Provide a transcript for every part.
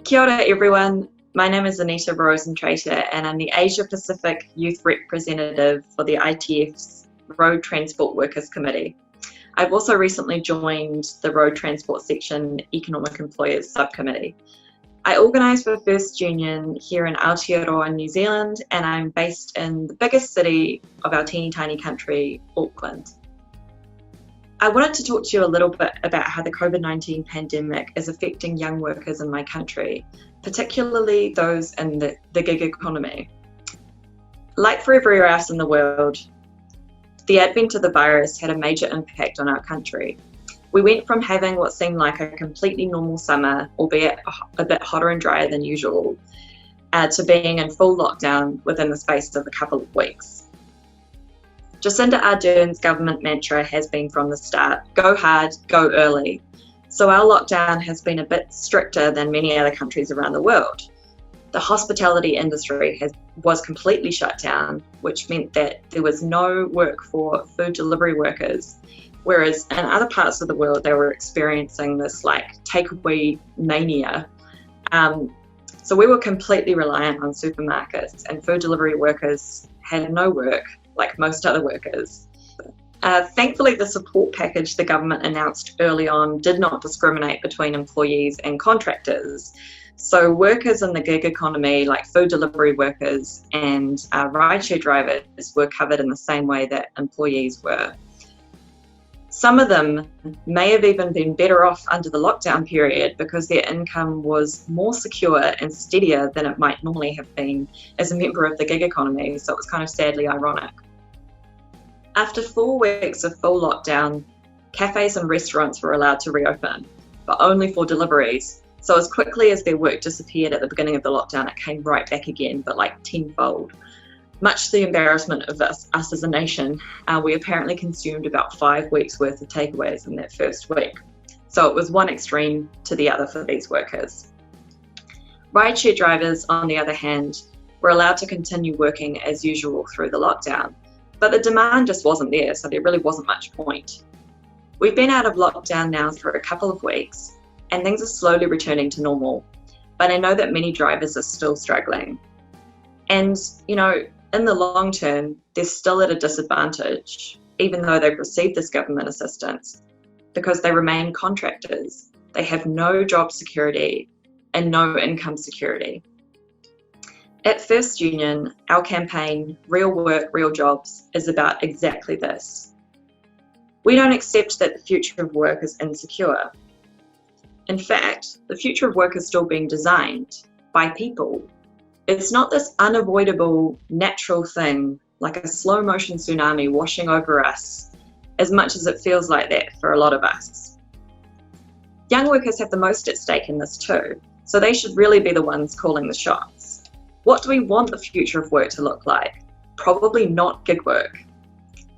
Kia ora everyone, my name is Anita Rosentreter and I'm the Asia Pacific Youth Representative for the ITF's Road Transport Workers Committee. I've also recently joined the Road Transport Section Economic Employers Subcommittee. I organise for First Union here in Aotearoa, New Zealand, and I'm based in the biggest city of our teeny tiny country, Auckland. I wanted to talk to you a little bit about how the COVID-19 pandemic is affecting young workers in my country, particularly those in the gig economy. Like for everywhere else in the world, the advent of the virus had a major impact on our country. We went from having what seemed like a completely normal summer, albeit a bit hotter and drier than usual, to being in full lockdown within the space of a couple of weeks. Jacinda Ardern's government mantra has been from the start, go hard, go early. So our lockdown has been a bit stricter than many other countries around the world. The hospitality industry was completely shut down, which meant that there was no work for food delivery workers, whereas in other parts of the world they were experiencing this like takeaway mania. So we were completely reliant on supermarkets, and food delivery workers had no work like most other workers. Thankfully, the support package the government announced early on did not discriminate between employees and contractors. So workers in the gig economy, like food delivery workers and rideshare drivers, were covered in the same way that employees were. Some of them may have even been better off under the lockdown period because their income was more secure and steadier than it might normally have been as a member of the gig economy, so it was kind of sadly ironic. After 4 weeks of full lockdown, cafes and restaurants were allowed to reopen, but only for deliveries. So as quickly as their work disappeared at the beginning of the lockdown, it came right back again, but like tenfold. Much to the embarrassment of us as a nation, we apparently consumed about 5 weeks worth of takeaways in that first week. So it was one extreme to the other for these workers. Rideshare drivers, on the other hand, were allowed to continue working as usual through the lockdown, but the demand just wasn't there, so there really wasn't much point. We've been out of lockdown now for a couple of weeks, and things are slowly returning to normal, but I know that many drivers are still struggling. And, you know, in the long term, they're still at a disadvantage, even though they've received this government assistance, because they remain contractors. They have no job security and no income security. At First Union, our campaign, Real Work, Real Jobs, is about exactly this. We don't accept that the future of work is insecure. In fact, the future of work is still being designed by people. It's not this unavoidable, natural thing, like a slow motion tsunami washing over us, as much as it feels like that for a lot of us. Young workers have the most at stake in this too, so they should really be the ones calling the shots. What do we want the future of work to look like? Probably not gig work.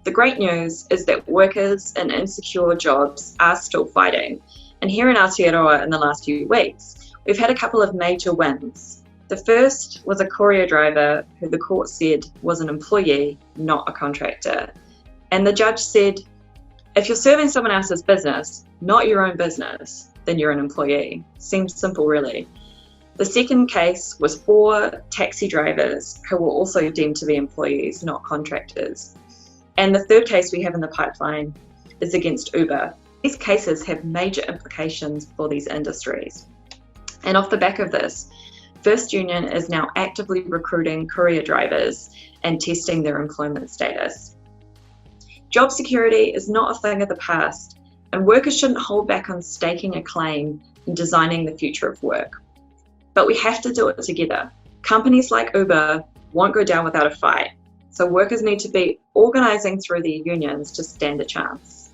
The great news is that workers in insecure jobs are still fighting, and here in Aotearoa in the last few weeks, we've had a couple of major wins. The first was a courier driver who the court said was an employee, not a contractor. And the judge said, if you're serving someone else's business, not your own business, then you're an employee. Seems simple, really. The second case was 4 taxi drivers who were also deemed to be employees, not contractors. And the third case we have in the pipeline is against Uber. These cases have major implications for these industries. And off the back of this, First Union is now actively recruiting courier drivers and testing their employment status. Job security is not a thing of the past, and workers shouldn't hold back on staking a claim in designing the future of work. But we have to do it together. Companies like Uber won't go down without a fight, so workers need to be organising through their unions to stand a chance.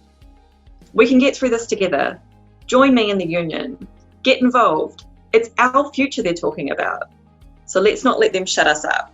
We can get through this together. Join me in the union. Get involved. It's our future they're talking about. So let's not let them shut us up.